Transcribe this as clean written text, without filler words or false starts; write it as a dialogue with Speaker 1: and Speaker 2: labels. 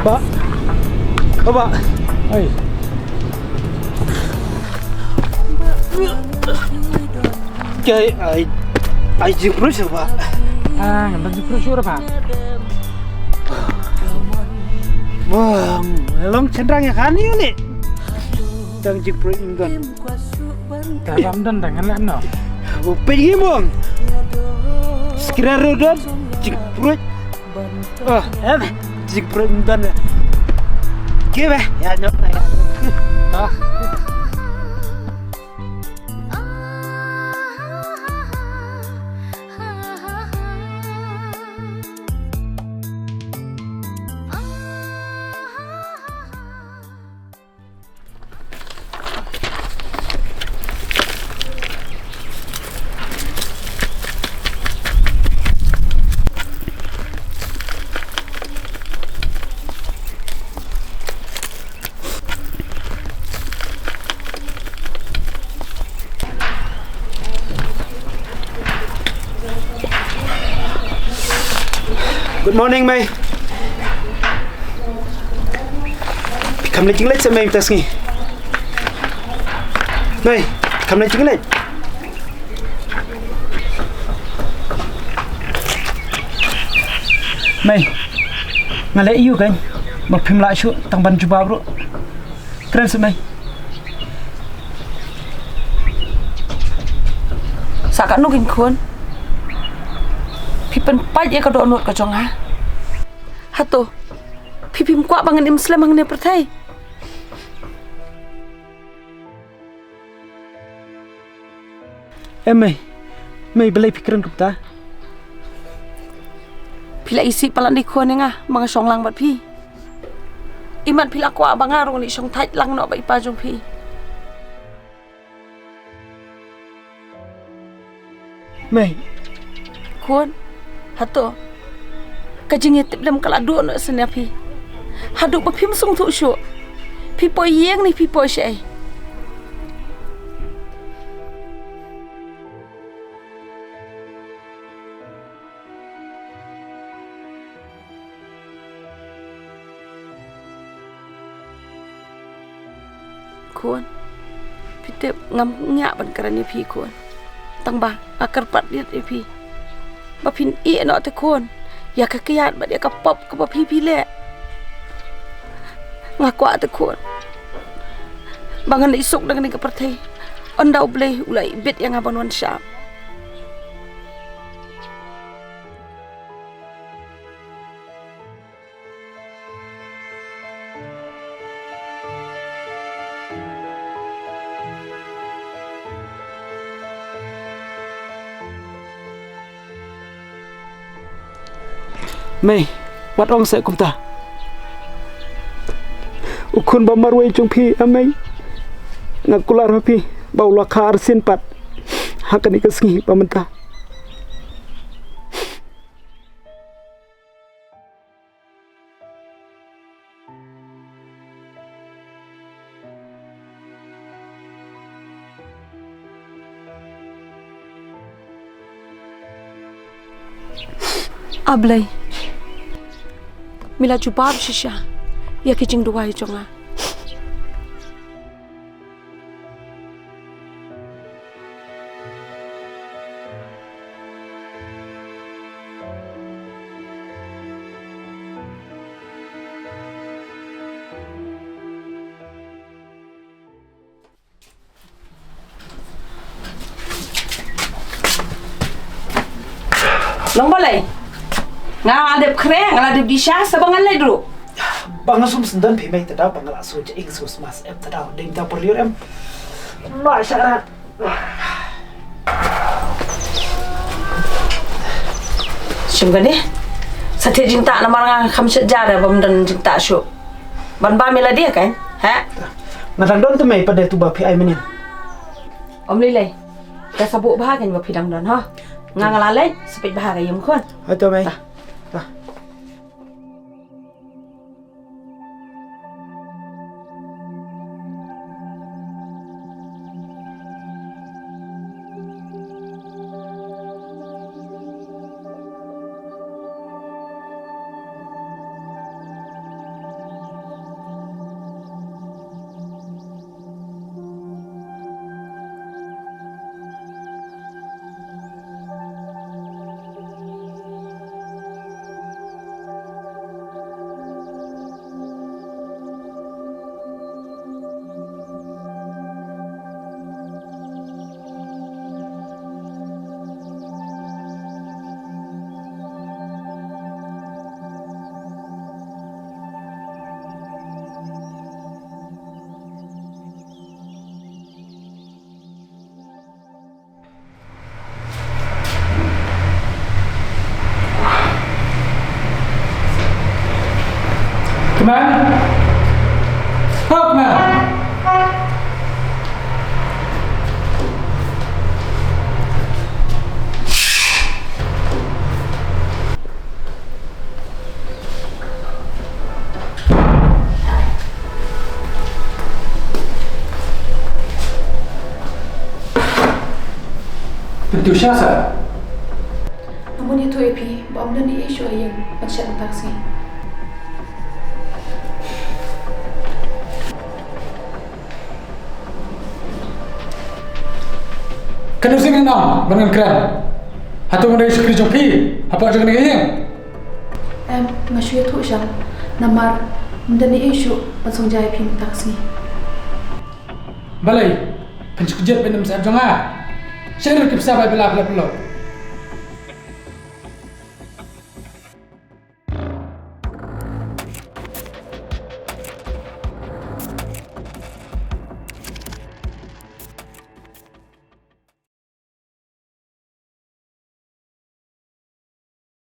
Speaker 1: Ba. Ba. Oi. Cái ai chịu rồi sao ba?
Speaker 2: Nggak chịu rồi Pak.
Speaker 1: Wah, long cenderang ya kan ini. Đang chịu rồi in gần.
Speaker 2: Dalam dan dengan lain no.
Speaker 1: Aku pergi mong. Sekira rodon chịu rồi. Chịu rồi in gần. Kia về, ya nhóc này. Good morning, May. Cầm lấy trứng lết cho May ta nghe. May, cầm lấy trứng lết. May, ngalai iyo kan? Bak Phim lại shoot tang ban jubah bro. Keren sih May.
Speaker 3: Sakat nugin kun. Phim pai ya kado nut kacong ha. Hato. Phim kuat bangan Islam bangan pertai.
Speaker 1: May balai pikiran kupta.
Speaker 3: Pila isi palan di kun nga mga song lang bat pi. Iman pila kuat bangarong ni song tait lang no ba ipajong pi.
Speaker 1: May.
Speaker 3: Kun. Hato. Kajingit tip dalam kalado no senya pi. Haduk ba Phim sung thu shu. Pi poi yeng ni pi poi shai. Kun. Pi tip ngam nyak ban karani pi kun. Tang ba akar pat diet pi. Ba phin i no te kun. Ya kakiyat ba dia kapop ka ba pi le. Ngakwa te kun. Bangan isuk dengan ni kepertai. Ondau boleh ulai bit yang abang wan syam.
Speaker 1: May, wat ong sẽ cùng ta. Ukun ba marway chung pi amay. Ngakular pi baula khar sin pat. Hakan ikasngi pamenta.
Speaker 3: Balei. Mila jubab shisha. Ya kijing dua jonga. Long Balei. Nga adep kreng, adep disha sabangan lai dulu.
Speaker 1: Bang asum sendan Phim tadau bang asu je sus mas em tadau ding ta perliur em. Lai syarat.
Speaker 3: Shunggan ni. Satya jinta nama orang kham sejarah bamdan jinta syu. Ban ba mila dia kan? Ha?
Speaker 1: Ngadang don tu May pada tu ba Phi ai menin.
Speaker 3: Om Lilai. Ka sabuk bahagian ba pidang don ha. Nga ngalalai sepit bahagia yum kon.
Speaker 1: Ha tu May.
Speaker 2: Kemana? Oh, kemana? Pintu siapa?
Speaker 3: Namun itu epi, bom dan ni isu ayam pencet taksi.
Speaker 2: Kan using enam, dengan keren. Atau mana isu kerja pi? Apa aja kena yang?
Speaker 3: Ngasih itu Shan, namar dan ni isu pencet jaya Phim taksi.
Speaker 2: Balei, pencet kerja penem saya jangan. Saya nak kipsa bela bela bela.